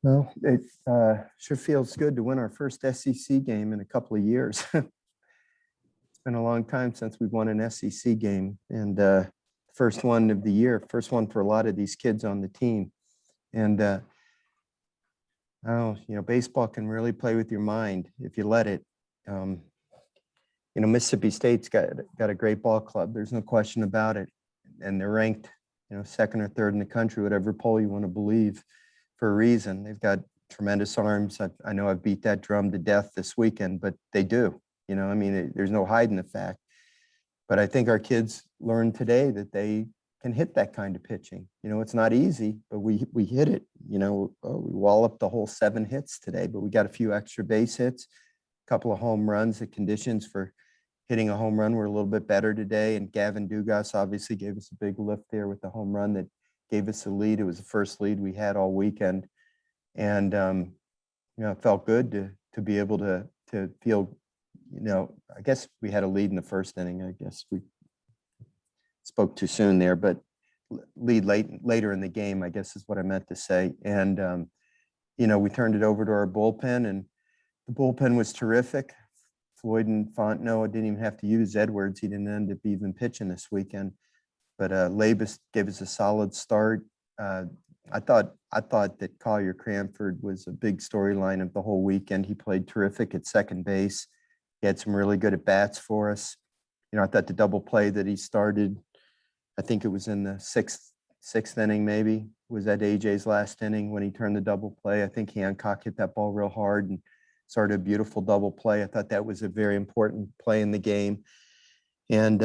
Well, it sure feels good to win our first SEC game in a couple of years. It's been a long time since we've won an SEC game, and first one of the year, first one for a lot of these kids on the team. And baseball can really play with your mind if you let it. Mississippi State's got a great ball club. There's no question about it, and they're ranked, second or third in the country, whatever poll you want to believe, for a reason. They've got tremendous arms. I know I've beat that drum to death this weekend, but they do. There's no hiding the fact. But I think our kids learned today that they can hit that kind of pitching. It's not easy, but we hit it. We walloped the whole 7 hits today, but we got a few extra base hits, a couple of home runs. The conditions for hitting a home run were a little bit better today. And Gavin Dugas obviously gave us a big lift there with the home run that gave us a lead. It was the first lead we had all weekend. And, it felt good to be able to feel, I guess we had a lead in the first inning. I guess we spoke too soon there, but lead later in the game, I guess is what I meant to say. And, we turned it over to our bullpen, and the bullpen was terrific. Floyd and Fontenot didn't even have to use Edwards. He didn't end up even pitching this weekend. But Labas gave us a solid start. I thought that Collier Cranford was a big storyline of the whole weekend. He played terrific at second base. He had some really good at-bats for us. I thought the double play that he started, I think it was in the sixth inning maybe, was at AJ's last inning when he turned the double play. I think Hancock hit that ball real hard and started a beautiful double play. I thought that was a very important play in the game. And,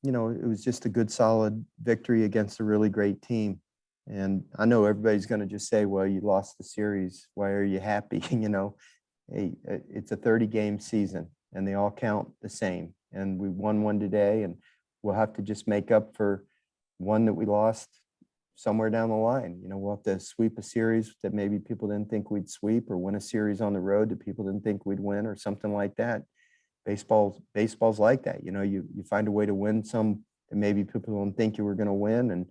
it was just a good, solid victory against a really great team. And I know everybody's going to just say, well, you lost the series. Why are you happy? Hey, it's a 30-game season, and they all count the same. And we won one today, and we'll have to just make up for one that we lost somewhere down the line. We'll have to sweep a series that maybe people didn't think we'd sweep, or win a series on the road that people didn't think we'd win, or something like that. Baseball's like that. You find a way to win some that maybe people don't think you were going to win, and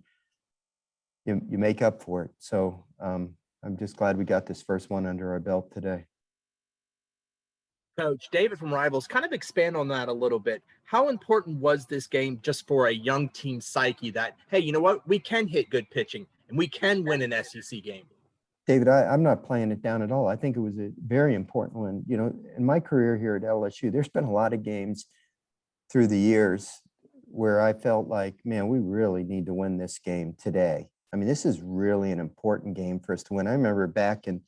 you make up for it. So I'm just glad we got this first one under our belt today. Coach David from Rivals, kind of expand on that a little bit. How important was this game just for a young team psyche that, hey, you know what, we can hit good pitching and we can win an SEC game? David, I'm not playing it down at all. I think it was a very important one. In my career here at LSU, there's been a lot of games through the years where I felt like, man, we really need to win this game today. This is really an important game for us to win. I remember back in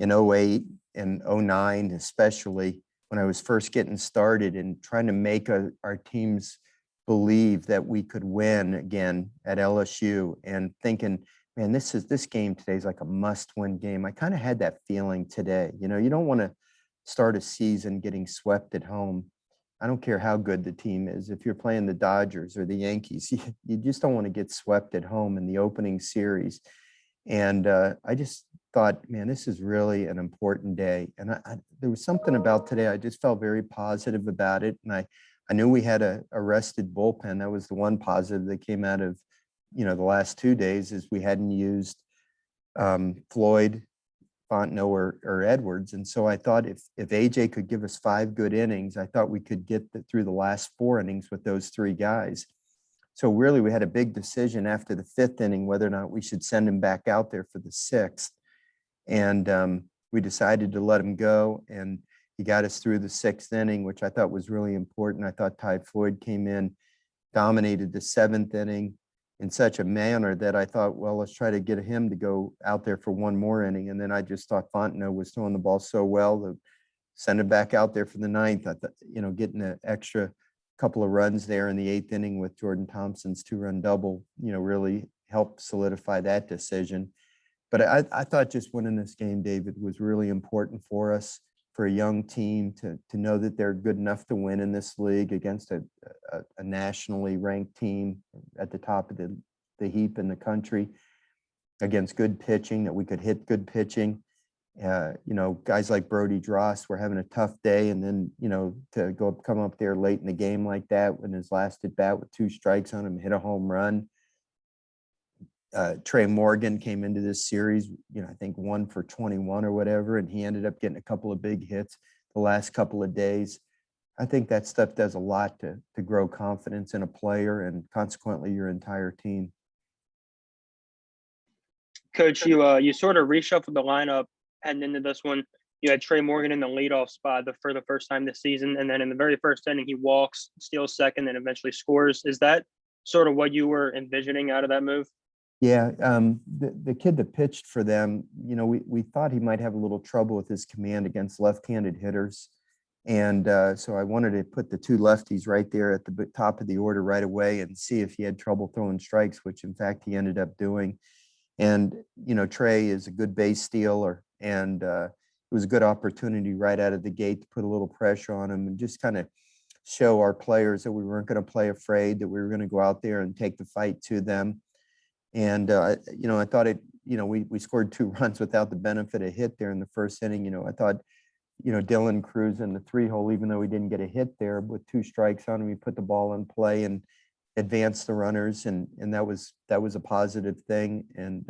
08 and 09, especially when I was first getting started and trying to make our teams believe that we could win again at LSU, and thinking, man, this game today is like a must-win game. I kind of had that feeling today. You don't want to start a season getting swept at home. I don't care how good the team is. If you're playing the Dodgers or the Yankees, you just don't want to get swept at home in the opening series. And I just thought, man, this is really an important day. And there was something about today. I just felt very positive about it. And I knew we had a rested bullpen. That was the one positive that came out of, the last 2 days, is we hadn't used Floyd, Fontenot, or Edwards. And so I thought if AJ could give us 5 good innings, I thought we could get through the last 4 innings with those 3 guys. So really, we had a big decision after the 5th inning whether or not we should send him back out there for the 6th. And we decided to let him go, and he got us through the 6th inning, which I thought was really important. I thought Ty Floyd came in, dominated the 7th inning in such a manner that I thought, well, let's try to get him to go out there for 1 more inning. And then I just thought Fontenot was throwing the ball so well to send him back out there for the 9th. I thought, getting an extra couple of runs there in the 8th inning with Jordan Thompson's 2-run double, really helped solidify that decision. But I thought just winning this game, David, was really important for us, for a young team to know that they're good enough to win in this league against a nationally ranked team at the top of the heap in the country, against good pitching, that we could hit good pitching. Guys like Brody Drost were having a tough day, and then, to come up there late in the game like that, when his last at bat with 2 strikes on him, hit a home run. Trey Morgan came into this series, I think 1 for 21 or whatever, and he ended up getting a couple of big hits the last couple of days. I think that stuff does a lot to grow confidence in a player and consequently your entire team. Coach, you sort of reshuffled the lineup heading into this one. You had Trey Morgan in the leadoff spot for the first time this season, and then in the very first inning, he walks, steals second, and eventually scores. Is that sort of what you were envisioning out of that move? Yeah, the kid that pitched for them, we thought he might have a little trouble with his command against left-handed hitters. And so I wanted to put the two lefties right there at the top of the order right away and see if he had trouble throwing strikes, which in fact he ended up doing. And, Trey is a good base stealer, and it was a good opportunity right out of the gate to put a little pressure on him and just kind of show our players that we weren't going to play afraid, that we were going to go out there and take the fight to them. And, I thought we scored 2 runs without the benefit of hit there in the first inning. I thought, Dylan Cruz in the 3-hole, even though he didn't get a hit there, with 2 strikes on him, he put the ball in play and advanced the runners. And that was a positive thing. And,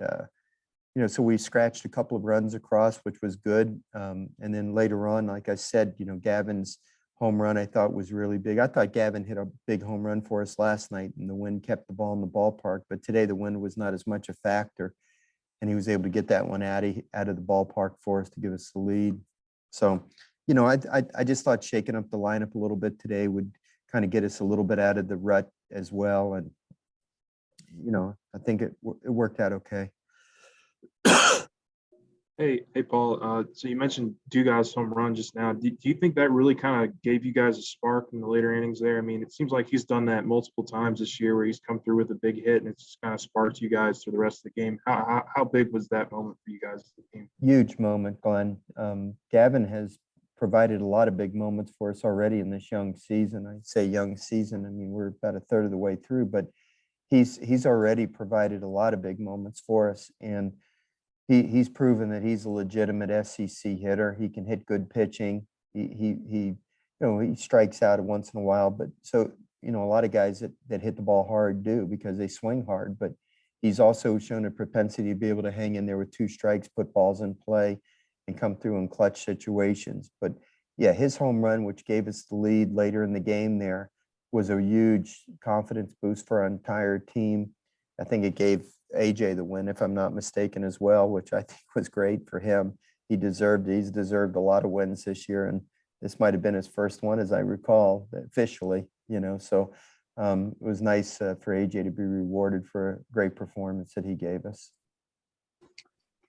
so we scratched a couple of runs across, which was good. And then later on, like I said, Gavin's home run I thought was really big. I thought Gavin hit a big home run for us last night and the wind kept the ball in the ballpark, but today the wind was not as much a factor and he was able to get that one out of the ballpark for us to give us the lead. So, I just thought shaking up the lineup a little bit today would kind of get us a little bit out of the rut as well. And, I think it worked out okay. Hey, Paul. So you mentioned Dugas' home run just now. Do you think that really kind of gave you guys a spark in the later innings there? I mean, it seems like he's done that multiple times this year where he's come through with a big hit and it's just kind of sparked you guys through the rest of the game. How big was that moment for you guys as a team? Huge moment, Glenn. Gavin has provided a lot of big moments for us already in this young season. I say young season. I mean, we're about a third of the way through, but he's already provided a lot of big moments for us. And he's proven that he's a legitimate SEC hitter. He can hit good pitching. He strikes out once in a while, but so, a lot of guys that hit the ball hard do because they swing hard, but he's also shown a propensity to be able to hang in there with 2 strikes, put balls in play and come through in clutch situations. But yeah, his home run, which gave us the lead later in the game there, was a huge confidence boost for our entire team. I think it gave AJ the win, if I'm not mistaken, as well, which I think was great for him. He's deserved a lot of wins this year, and this might have been his first one, as I recall, officially. So it was nice for AJ to be rewarded for a great performance that he gave us.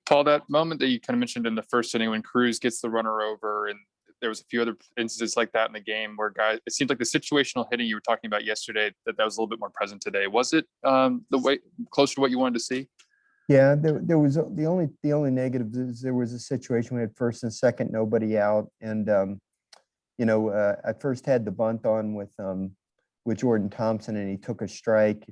Paul, that moment that you kind of mentioned in the first inning when Cruz gets the runner over, and there was a few other instances like that in the game where guys, it seemed like the situational hitting you were talking about yesterday, that was a little bit more present today. Was it the way closer to what you wanted to see? Yeah, there was the only negative is there was a situation we had first and second, nobody out, and I first had the bunt on with Jordan Thompson, and he took a strike.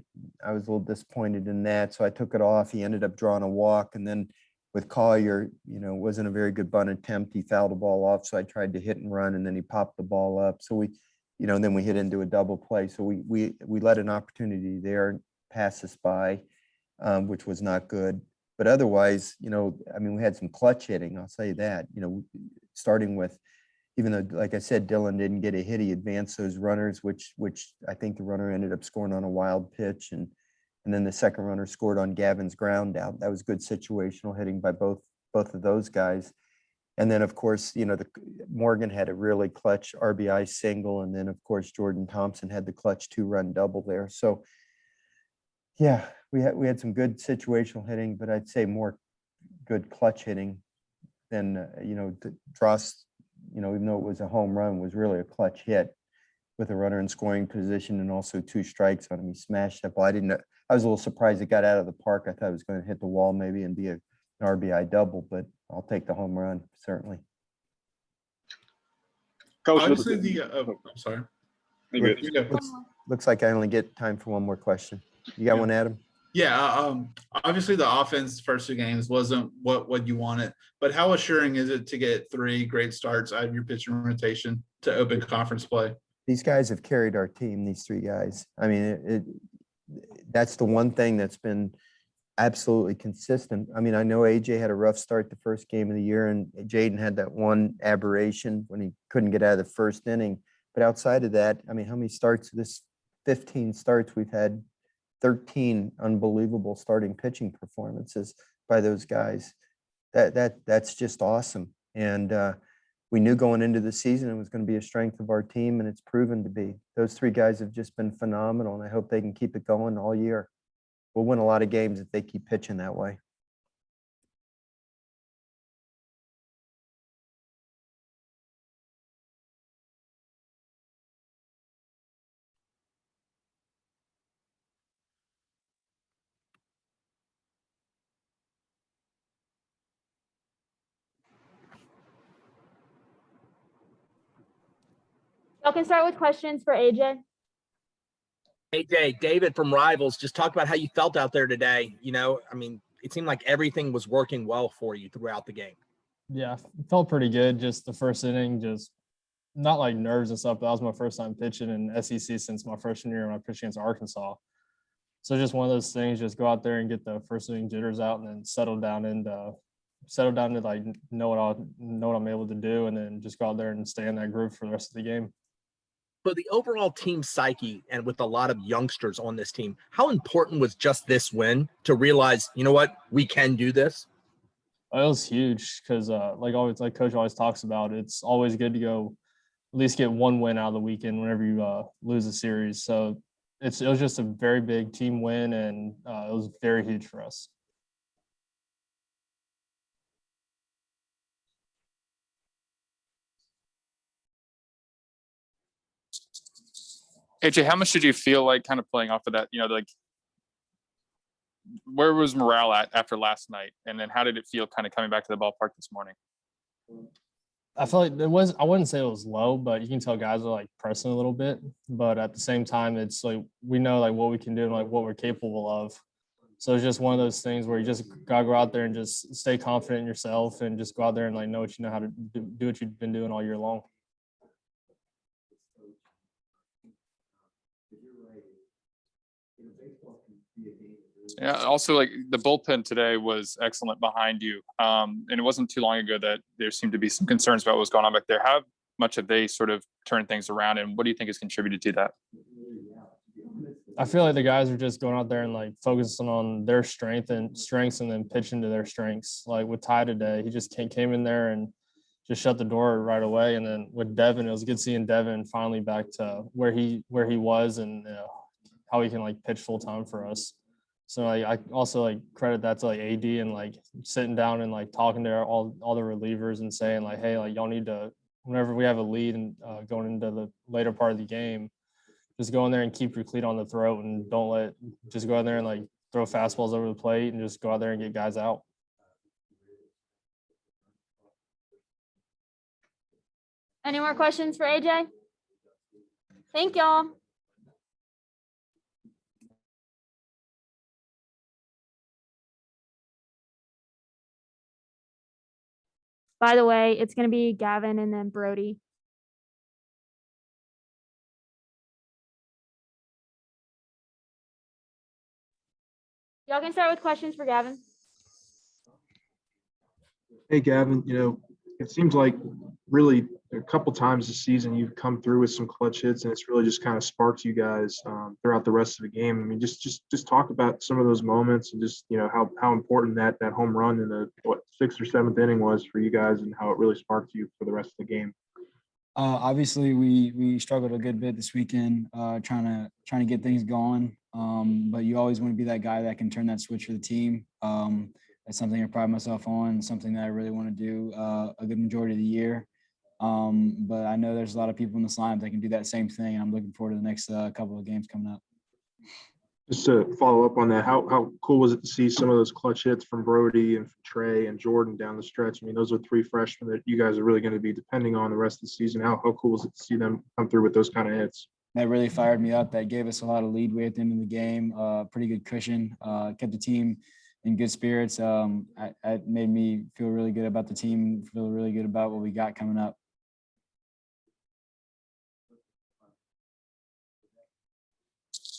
I was a little disappointed in that, so I took it off. He ended up drawing a walk, and then with Collier, wasn't a very good bunt attempt. He fouled the ball off, so I tried to hit and run, and then he popped the ball up. So then we hit into a double play. So we let an opportunity there pass us by, which was not good. But otherwise, we had some clutch hitting. I'll say that. Starting with, even though, like I said, Dylan didn't get a hit, he advanced those runners, which I think the runner ended up scoring on a wild pitch, and then the second runner scored on Gavin's ground out. That was good situational hitting by both of those guys. And then, of course, Morgan had a really clutch RBI single. And then, of course, Jordan Thompson had the clutch 2-run double there. So, yeah, we had some good situational hitting, but I'd say more good clutch hitting than, Drost, even though it was a home run, was really a clutch hit with a runner in scoring position and also 2 strikes on him. He smashed that ball. I was a little surprised it got out of the park. I thought it was going to hit the wall maybe and be an RBI double, but I'll take the home run, certainly. Coach, obviously I'm sorry. Looks like I only get time for one more question. You got one, Adam? Yeah, obviously the offense first 2 games wasn't what you wanted, but how assuring is it to get 3 great starts out of your pitching rotation to open conference play? These guys have carried our team, these 3 guys. I mean, that's the one thing that's been absolutely consistent. I mean, I know AJ had a rough start the first game of the year, and Jaden had that one aberration when he couldn't get out of the first inning. But outside of that, I mean, how many starts? This 15 starts, we've had 13 unbelievable starting pitching performances by those guys. That's just awesome. And we knew going into the season it was going to be a strength of our team, and it's proven to be. Those three guys have just been phenomenal, and I hope they can keep it going all year. We'll win a lot of games if they keep pitching that way. Y'all can start with questions for AJ. AJ, David from Rivals, just talk about how you felt out there today. You know, I mean, it seemed like everything was working well for you throughout the game. Yeah, felt pretty good. Just the first inning, just not like nerves and stuff. But that was my first time pitching in SEC since my freshman year when I pitched against Arkansas. So just one of those things, just go out there and get the first inning jitters out, and then settle down to like know what I'm able to do, and then just go out there and stay in that groove for the rest of the game. But the overall team psyche, and with a lot of youngsters on this team, how important was just this win to realize, you know what, we can do this? It was huge because, like Coach always talks about, it's always good to go at least get one win out of the weekend whenever you lose a series. So it was just a very big team win, and it was very huge for us. AJ, how much did you feel like kind of playing off of that? You know, like where was morale at after last night? And then how did it feel kind of coming back to the ballpark this morning? I felt like I wouldn't say it was low, but you can tell guys are like pressing a little bit. But at the same time, it's like we know like what we can do and like what we're capable of. So it's just one of those things where you just gotta go out there and just stay confident in yourself and just go out there and like know what you know how to do what you've been doing all year long. Yeah. Also, like the bullpen today was excellent behind you. And it wasn't too long ago that there seemed to be some concerns about what was going on back there. How much have they sort of turned things around, and what do you think has contributed to that? I feel like the guys are just going out there and like focusing on their strengths and then pitching to their strengths. Like with Ty today, he just came in there and just shut the door right away. And then with Devin, it was good seeing Devin finally back to where he was, and how he can like pitch full time for us. So like, I also like credit that to like AD and like sitting down and like talking to all the relievers and saying like, hey, like y'all need to, whenever we have a lead and going into the later part of the game, just go in there and keep your cleat on the throat, and just go out there and like throw fastballs over the plate and just go out there and get guys out. Any more questions for AJ? Thank y'all. By the way, it's going to be Gavin and then Brody. Y'all can start with questions for Gavin. Hey, Gavin, it seems like really a couple times this season you've come through with some clutch hits, and it's really just kind of sparked you guys throughout the rest of the game. I mean, just talk about some of those moments, and just how important that home run in the 6th or 7th inning was for you guys, and how it really sparked you for the rest of the game. Obviously, we struggled a good bit this weekend, trying to get things going. But you always want to be that guy that can turn that switch for the team. That's something I pride myself on, something that I really want to do a good majority of the year. But I know there's a lot of people in this lineup that can do that same thing, and I'm looking forward to the next couple of games coming up. Just to follow up on that, how cool was it to see some of those clutch hits from Brody and Trey and Jordan down the stretch? I mean, those are 3 freshmen that you guys are really going to be depending on the rest of the season. How cool was it to see them come through with those kind of hits? That really fired me up. That gave us a lot of leadway at the end of the game, pretty good cushion, kept the team in good spirits. It made me feel really good about the team, feel really good about what we got coming up.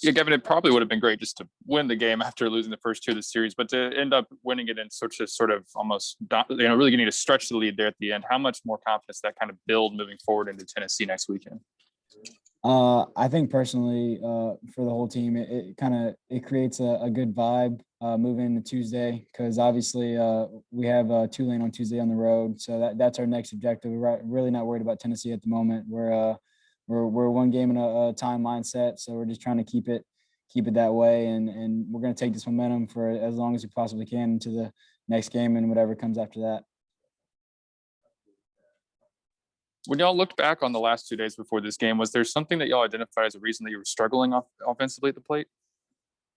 Yeah, Gavin, it probably would have been great just to win the game after losing the first two of the series, but to end up winning it in such a sort of almost, really getting to stretch the lead there at the end. How much more confidence that kind of build moving forward into Tennessee next weekend? I think personally, for the whole team, it creates a good vibe moving into Tuesday, because obviously we have Tulane on Tuesday on the road, so that's our next objective. We're really not worried about Tennessee at the moment. We're one game in a time mindset, so we're just trying to keep it that way, and we're going to take this momentum for as long as we possibly can into the next game and whatever comes after that. When y'all looked back on the last 2 days before this game, was there something that y'all identified as a reason that you were struggling offensively at the plate?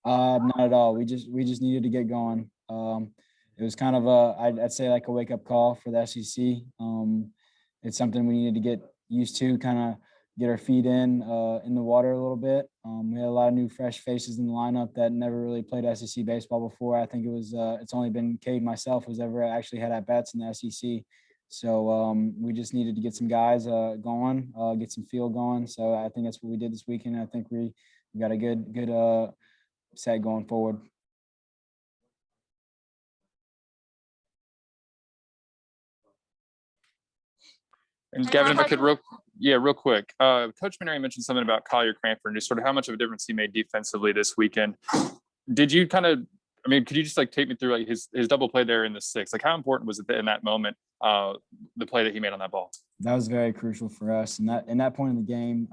Not at all. We just needed to get going. It was kind of I'd say like a wake up call for the SEC. It's something we needed to get used to, kind of get our feet in the water a little bit. We had a lot of new fresh faces in the lineup that never really played SEC baseball before. I think it's only been Cade myself who's ever actually had at bats in the SEC. So we just needed to get some guys going, get some feel going. So I think that's what we did this weekend. I think we got a good set going forward. And Gavin, if I could real quick, Coach Mainieri mentioned something about Collier Cranford and just sort of how much of a difference he made defensively this weekend. Did you could you just like take me through like his double play there in the sixth? Like how important was it in that moment, the play that he made on that ball? That was very crucial for us. And in that point in the game,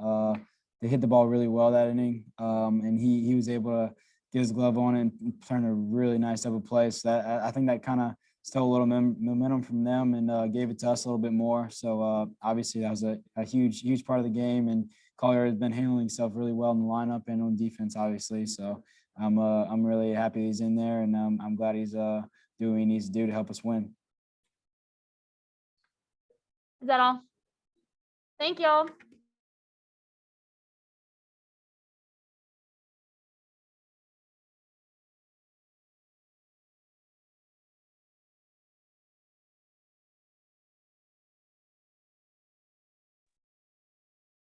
they hit the ball really well that inning. And he was able to get his glove on it and turn a really nice double play. So I think that kind of stole a little momentum from them and gave it to us a little bit more. So obviously that was a huge part of the game. And Collier has been handling himself really well in the lineup and on defense, obviously. So I'm really happy he's in there, and I'm glad he's doing what he needs to do to help us win. Is that all? Thank y'all.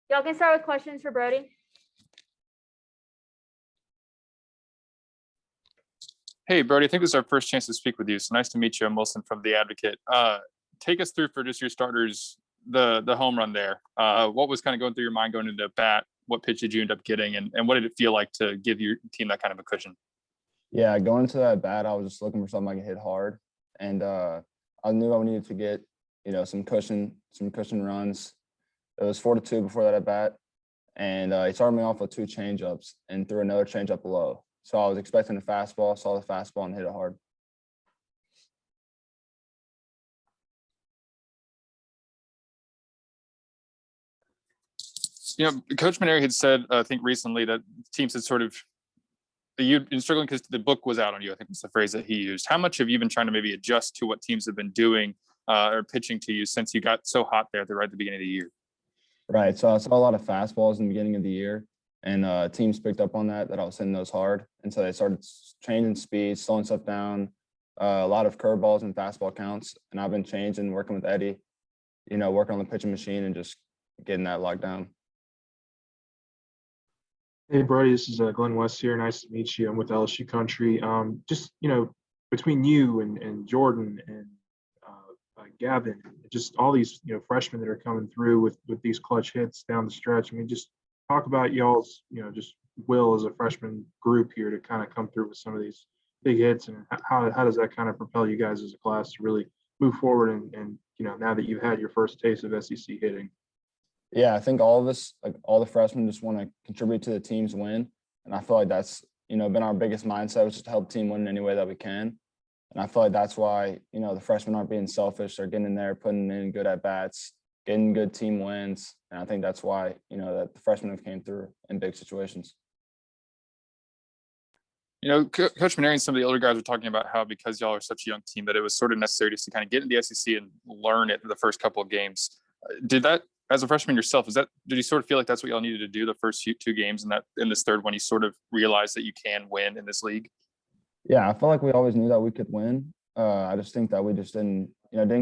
Y'all can start with questions for Brody. Hey, Brody, I think this is our first chance to speak with you. So nice to meet you. I'm Wilson from The Advocate. Take us through for just your starters, the home run there. What was kind of going through your mind going into bat? What pitch did you end up getting? And what did it feel like to give your team that kind of a cushion? Yeah, going into that bat, I was just looking for something I could hit hard. And I knew I needed to get, some cushion runs. It was 4-2 before that at bat. And he started me off with 2 changeups and threw another changeup below. So I was expecting a fastball, saw the fastball and hit it hard. Coach Mainieri had said, I think recently, that teams had sort of, you've been struggling because the book was out on you, I think was the phrase that he used. How much have you been trying to maybe adjust to what teams have been doing or pitching to you since you got so hot there right at the beginning of the year? Right. So I saw a lot of fastballs in the beginning of the year, and teams picked up on that I was hitting those hard. And so they started changing speed, slowing stuff down, a lot of curveballs and fastball counts. And I've been changing, working with Eddie, working on the pitching machine and just getting that locked down. Hey, Brody, this is Glenn West here. Nice to meet you. I'm with LSU Country. Between you and Jordan and Gavin, just all these, freshmen that are coming through with these clutch hits down the stretch. I mean, just talk about y'all's, just will as a freshman group here to kind of come through with some of these big hits, and how does that kind of propel you guys as a class to really move forward and now that you've had your first taste of SEC hitting? Yeah, I think all of us, like all the freshmen, just want to contribute to the team's win. And I feel like that's, been our biggest mindset, which is to help the team win in any way that we can. And I feel like that's why, the freshmen aren't being selfish. They're getting in there, putting in good at-bats, getting good team wins. And I think that's why, that the freshmen have came through in big situations. Coach Mainieri and some of the older guys were talking about how because y'all are such a young team that it was sort of necessary just to kind of get in the SEC and learn it in the first couple of games. Did that, as a freshman yourself, did you sort of feel like that's what y'all needed to do the first 2 games and that in this third one you sort of realized that you can win in this league? Yeah, I feel like we always knew that we could win. I just think that we just didn't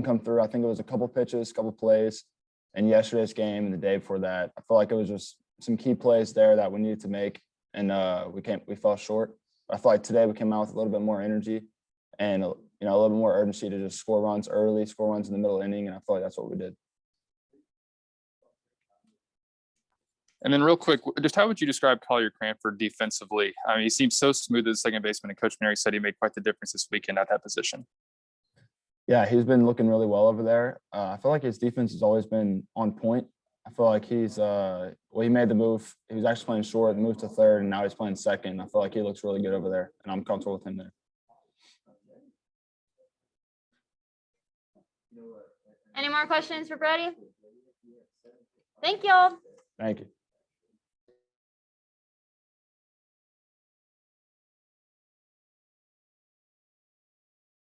come through. I think it was a couple pitches, couple plays, and yesterday's game and the day before that, I feel like it was just some key plays there that we needed to make and we fell short. I feel like today we came out with a little bit more energy and a little bit more urgency to just score runs early, score runs in the middle inning, and I feel like that's what we did. And then real quick, just how would you describe Collier Cranford defensively? I mean, he seems so smooth as a second baseman, and Coach Mainieri said he made quite the difference this weekend at that position. Yeah, he's been looking really well over there. I feel like his defense has always been on point. I feel like he made the move. He was actually playing short, moved to third, and now he's playing second. I feel like he looks really good over there, and I'm comfortable with him there. Any more questions for Brody? Thank y'all. Thank you.